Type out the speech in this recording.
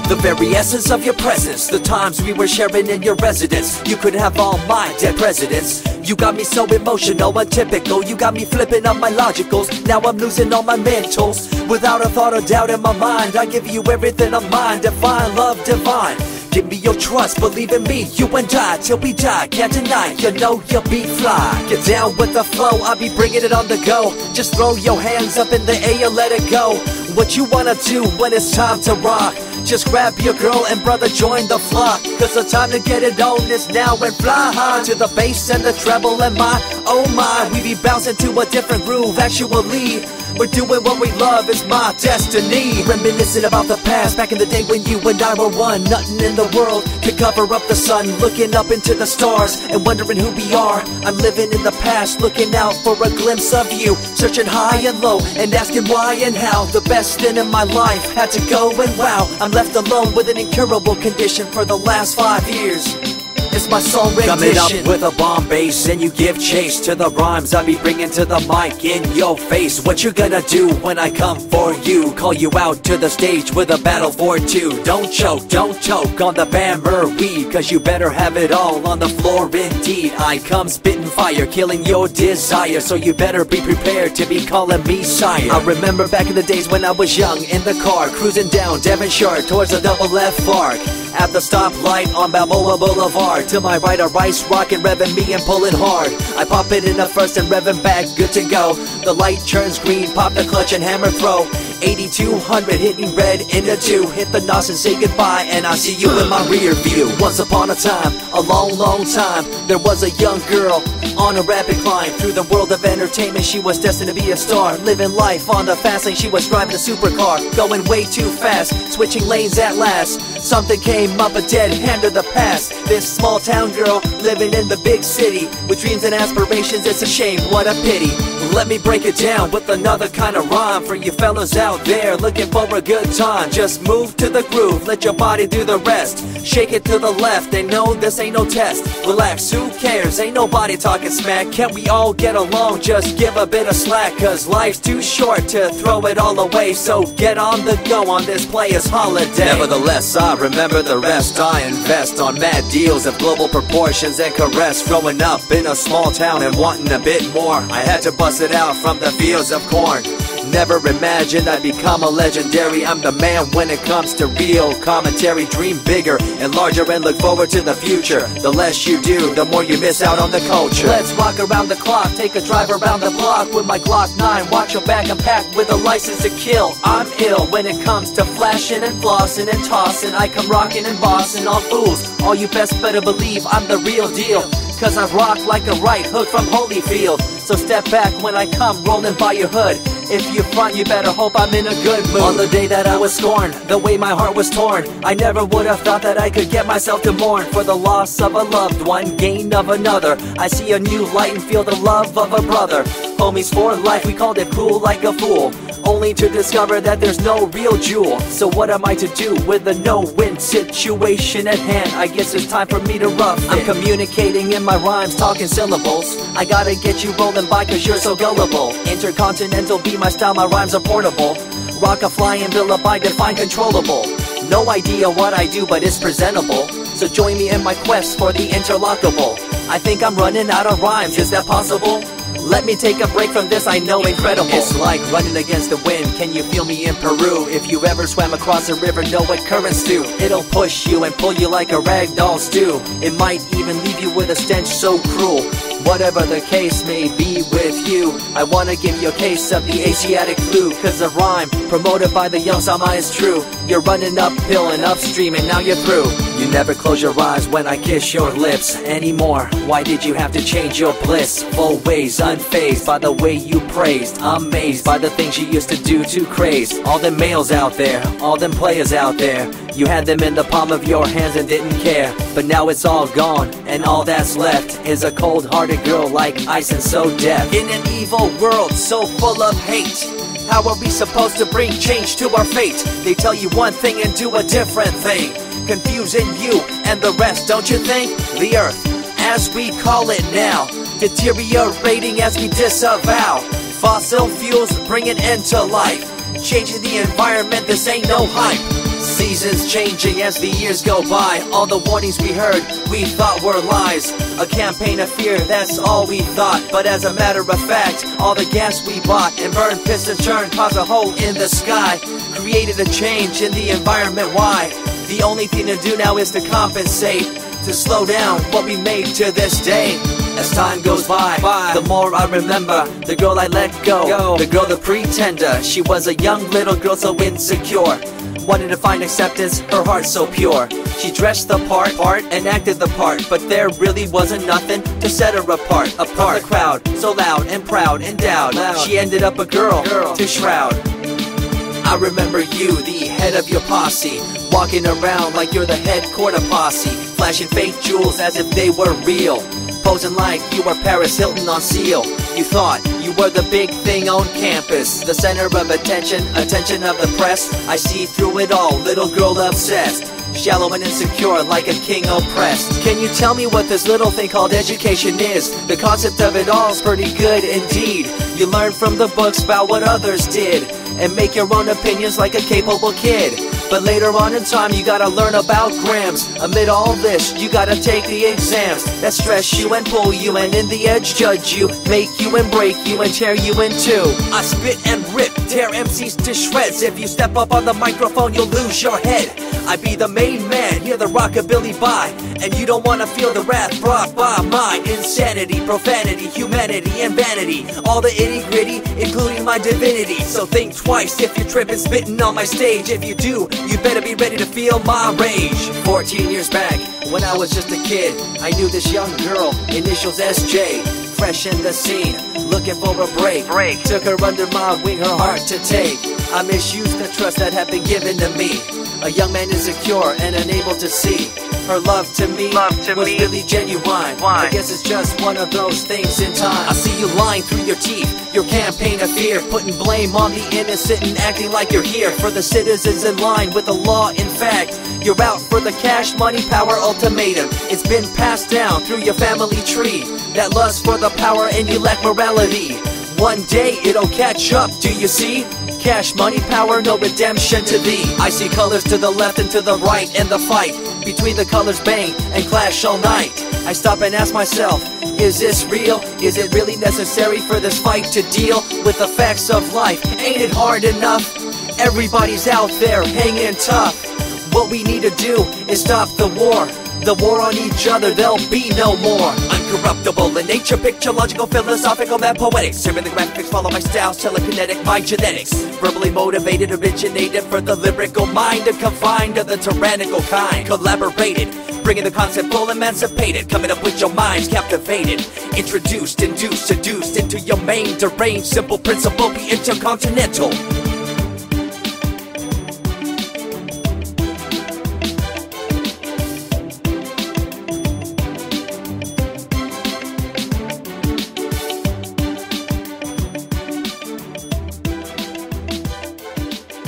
The very essence of your presence, the times we were sharing in your residence. You could have all my dead presidents. You got me so emotional, untypical. You got me flipping up my logicals. Now I'm losing all my mentals. Without a thought or doubt in my mind, I give you everything of mine. Divine love, divine. Give me your trust, believe in me, you and I, till we die, can't deny, you know you'll be fly. Get down with the flow, I'll be bringing it on the go. Just throw your hands up in the air, let it go. What you wanna do when it's time to rock? Just grab your girl and brother, join the flock. Cause the time to get it on is now and fly high. To the bass and the treble and my, oh my. We be bouncing to a different groove, actually. We're doing what we love, it's my destiny. Reminiscing about the past, back in the day when you and I were one. Nothing in the world could cover up the sun. Looking up into the stars and wondering who we are. I'm living in the past, looking out for a glimpse of you. Searching high and low and asking why and how. The best thing in my life had to go, and wow, I'm left alone with an incurable condition for the last 5 years. It's my song rendition. Coming up with a bomb bass and you give chase to the rhymes I be bringing to the mic in your face. What you gonna do when I come for you? Call you out to the stage with a battle for two. Don't choke on the bammer weed, cause you better have it all on the floor indeed. I come spitting fire, killing your desire, so you better be prepared to be calling me sire. I remember back in the days when I was young, in the car, cruising down Devonshire towards the double F arc. At the stoplight on Balboa Boulevard, to my right a rice rockin', revving me and pulling hard. I pop it in the first and revving back, good to go. The light turns green, pop the clutch and hammer throw. 8200 hitting red into 2. Hit the nos and say goodbye, and I see you in my rear view. Once upon a time, a long time, there was a young girl on a rapid climb through the world of entertainment. She was destined to be a star, living life on the fast lane. She was driving a supercar, going way too fast, switching lanes at last. Something came up, a dead hand of the past. This small town girl living in the big city with dreams and aspirations. It's a shame, what a pity. Let me break it down with another kind of rhyme for you fellas out there looking for a good time. Just move to the groove, let your body do the rest. Shake it to the left, they know this ain't no test. Relax, who cares, ain't nobody talking smack. Can't we all get along, just give a bit of slack. Cause life's too short to throw it all away, so get on the go on this player's holiday. Nevertheless, I remember the rest. I invest on mad deals of global proportions and caress. Growing up in a small town and wanting a bit more, I had to bust it out from the fields of corn. Never imagined I'd become a legendary. I'm the man when it comes to real commentary. Dream bigger and larger and look forward to the future. The less you do, the more you miss out on the culture. Let's rock around the clock, take a drive around the block with my Glock 9. Watch your back, I'm packed with a license to kill. I'm ill when it comes to flashing and flossing and tossing. I come rocking and bossing all fools. All you best better believe I'm the real deal, cause I rock like a right hook from Holyfield. So step back when I come rolling by your hood. If you front, you better hope I'm in a good mood. On the day that I was scorned, the way my heart was torn, I never would have thought that I could get myself to mourn for the loss of a loved one, gain of another. I see a new light and feel the love of a brother. Homies for life, we called it cool like a fool, only to discover that there's no real jewel. So what am I to do with a no-win situation at hand? I guess it's time for me to rough it. I'm communicating in my rhymes, talking syllables. I gotta get you rolling by cause you're so gullible. Intercontinental be my style, my rhymes are portable. Rock a flying villa by define controllable. No idea what I do, but it's presentable. So join me in my quest for the interlockable. I think I'm running out of rhymes, is that possible? Let me take a break from this, I know incredible. It's like running against the wind, can you feel me in Peru? If you ever swam across a river, know what currents do. It'll push you and pull you like a ragdoll stew. It might even leave you with a stench so cruel. Whatever the case may be with you, I wanna give you a case of the Asiatic flu. Cause the rhyme promoted by the young Sama is true. You're running uphill and upstream and now you're through. You never close your eyes when I kiss your lips anymore. Why did you have to change your bliss? Full ways, unfazed by the way you praised. Amazed by the things you used to do to craze. All them males out there, all them players out there, you had them in the palm of your hands and didn't care. But now it's all gone, and all that's left is a cold-hearted girl like ice and so deaf. In an evil world so full of hate, how are we supposed to bring change to our fate? They tell you one thing and do a different thing, confusing you and the rest, don't you think? The earth, as we call it now, deteriorating as we disavow. Fossil fuels bring an end to life. changing the environment, this ain't no hype. Seasons changing as the years go by. All the warnings we heard, we thought were lies. A campaign of fear, that's all we thought. But as a matter of fact, all the gas we bought and burned, pissed and churned, caused a hole in the sky. Created a change in the environment, why? The only thing to do now is to compensate, to slow down what we made to this day. As time goes by, the more I remember the girl I let go, the girl, the pretender. She was a young little girl so insecure, wanted to find acceptance, her heart so pure. She dressed the part and acted the part, but there really wasn't nothing to set her apart. From the crowd, so loud and proud, endowed, she ended up a girl to shroud. I remember you, the head of your posse, walking around like you're the head quarter posse, flashing fake jewels as if they were real, posing like you were Paris Hilton on seal. You thought you were the big thing on campus, the center of attention of the press. I see through it all, little girl obsessed, shallow and insecure like a king oppressed. Can you tell me what this little thing called education is? The concept of it all's pretty good indeed. You learn from the books about what others did and make your own opinions like a capable kid. But later on in time you gotta learn about grams. Amid all this you gotta take the exams that stress you and pull you, and in the edge judge you, make you and break you and tear you in two. I spit and rip, tear MCs to shreds. If you step up on the microphone you'll lose your head. I be the main man, hear the rockabilly by, and you don't wanna feel the wrath brought by my insanity, profanity, humanity, and vanity. All the itty gritty, including my divinity. So think twice if you're tripping, spitting on my stage. If you do, you better be ready to feel my rage. 14 years back, when I was just a kid, I knew this young girl, initials SJ, fresh in the scene, looking for a break. Took her under my wing, her heart to take. I misused the trust that had been given to me. A young man insecure and unable to see her love to me was really genuine. I guess it's just one of those things in time. I see you lying through your teeth, your campaign of fear, putting blame on the innocent and acting like you're here for the citizens in line with the law. In fact, you're out for the cash, money, power ultimatum. It's been passed down through your family tree, that lust for the power, and you lack morality. One day it'll catch up, do you see? Cash, money, power, no redemption to thee. I see colors to the left and to the right, and the fight between the colors bang and clash all night. I stop and ask myself, is this real? Is it really necessary for this fight to deal with the facts of life? Ain't it hard enough? Everybody's out there hanging tough. What we need to do is stop the war on each other, there'll be no more. Uncorruptible in nature, picture, logical, philosophical, and poetic. Serving the graphics, follow my style, telekinetic, my genetics. Verbally motivated, originated for the lyrical mind, and confined to the tyrannical kind. Collaborated, bringing the concept full emancipated, coming up with your minds captivated. Introduced, induced, seduced into your main deranged, simple principle, be intercontinental.